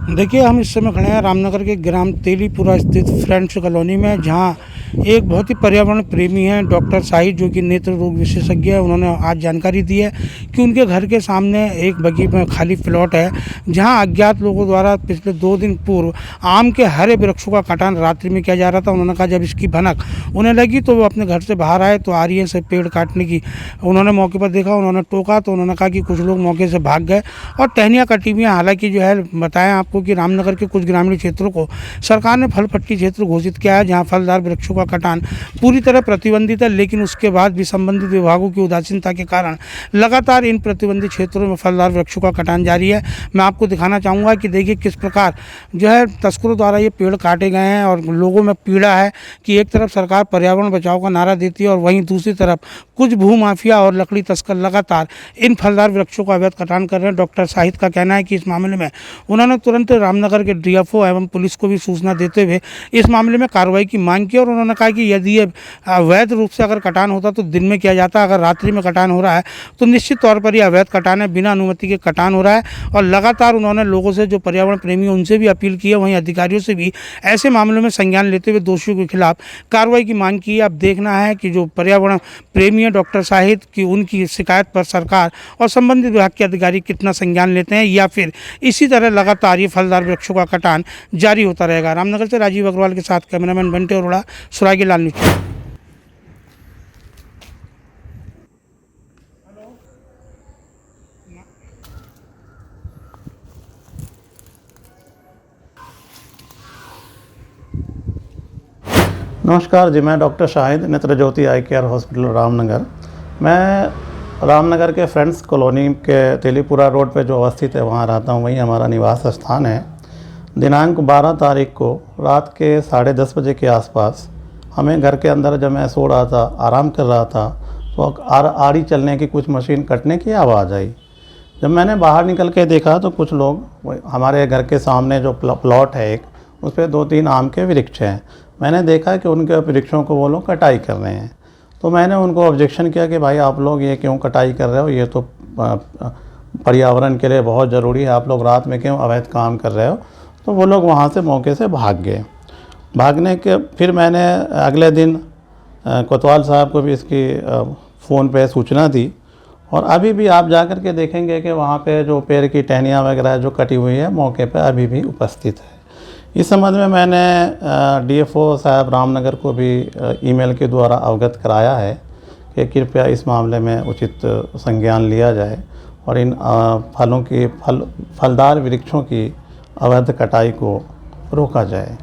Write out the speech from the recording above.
देखिए, हम इस समय खड़े हैं रामनगर के ग्राम तेलीपुरा स्थित फ्रेंड्स कॉलोनी में, जहाँ एक बहुत ही पर्यावरण प्रेमी हैं डॉक्टर शाहिद, जो कि नेत्र रोग विशेषज्ञ है। उन्होंने आज जानकारी दी है कि उनके घर के सामने एक बगीचे में खाली प्लॉट है, जहाँ अज्ञात लोगों द्वारा पिछले 2 दिन पूर्व आम के हरे वृक्षों का कटान रात्रि में किया जा रहा था। उन्होंने कहा जब इसकी भनक उन्हें लगी तो वो अपने घर से बाहर आए तो आरियन से पेड़ काटने की उन्होंने मौके पर देखा। उन्होंने टोका तो उन्होंने कहा कि कुछ लोग मौके से भाग गए और टहनियाँ कटी हुई हैं। हालांकि जो है बताएं आपको कि रामनगर के कुछ ग्रामीण क्षेत्रों को सरकार ने फल पट्टी क्षेत्र घोषित किया है, जहां फलदार वृक्षों का कटान पूरी तरह प्रतिबंधित है। लेकिन उसके बाद भी संबंधित विभागों की उदासीनता के कारण लगातार इन प्रतिबंधित क्षेत्रों में फलदार वृक्षों का कटान जारी है। मैं आपको दिखाना चाहूँगा कि देखिए किस प्रकार जो है तस्करों द्वारा ये पेड़ काटे गए हैं और लोगों में पीड़ा है कि एक तरफ सरकार पर्यावरण बचाओ का नारा देती है और वहीं दूसरी तरफ कुछ भूमाफिया और लकड़ी तस्कर लगातार इन फलदार वृक्षों का अवैध कटान कर रहे हैं। डॉक्टर शाहिद का कहना है कि इस मामले में उन्होंने तुरंत रामनगर के डीएफओ एवं पुलिस को भी सूचना देते हुए इस मामले में कार्रवाई की मांग की और उन्होंने कहा कि यदि ये अवैध रूप से अगर कटान होता तो दिन में किया जाता, अगर रात्रि में कटान हो रहा है तो निश्चित तौर पर यह अवैध कटान है, बिना अनुमति के कटान हो रहा है। और लगातार उन्होंने लोगों से जो पर्यावरण प्रेमी उनसे भी अपील की है, वहीं अधिकारियों से भी ऐसे मामलों में संज्ञान लेते हुए दोषियों के खिलाफ कार्रवाई की मांग की है। अब देखना है कि जो पर्यावरण प्रेमी है डॉक्टर शाहिद की, उनकी शिकायत पर सरकार और संबंधित विभाग के अधिकारी कितना संज्ञान लेते हैं या फिर इसी तरह लगातार ये फलदार वृक्षों का कटान जारी होता रहेगा। रामनगर से राजीव अग्रवाल के साथ कैमरामैन बंटे अरोड़ा, सुरागी लाल न्यूज। नमस्कार जी, मैं डॉक्टर शाहिद, नेत्र ज्योति आई केयर हॉस्पिटल रामनगर। मैं रामनगर के फ्रेंड्स कॉलोनी के तेलीपुरा रोड पे जो अवस्थित है वहाँ रहता हूँ, वहीं हमारा निवास स्थान है। दिनांक 12 तारीख को रात के 10:30 बजे के आसपास हमें घर के अंदर, जब मैं सो रहा था, आराम कर रहा था, तो आड़ी चलने की, कुछ मशीन कटने की आवाज़ आई। जब मैंने बाहर निकल के देखा तो कुछ लोग, हमारे घर के सामने जो प्लॉट है एक, उस पर 2-3 आम के वृक्ष हैं। मैंने देखा कि उनके वृक्षों को वो लोग कटाई कर रहे हैं। तो मैंने उनको ऑब्जेक्शन किया कि भाई आप लोग ये क्यों कटाई कर रहे हो, ये तो पर्यावरण के लिए बहुत ज़रूरी है, आप लोग रात में क्यों अवैध काम कर रहे हो। तो वो लोग वहाँ से मौके से भाग गए। भागने के फिर मैंने अगले दिन कोतवाल साहब को भी इसकी फ़ोन पे सूचना दी और अभी भी आप जा कर के देखेंगे कि वहाँ पे जो पेड़ की टहनियाँ वगैरह जो कटी हुई है मौके पे अभी भी उपस्थित है। इस संबंध में मैंने डीएफओ साहब रामनगर को भी ईमेल के द्वारा अवगत कराया है कि कृपया इस मामले में उचित संज्ञान लिया जाए और इन फलदार वृक्षों की अवैध कटाई को रोका जाए।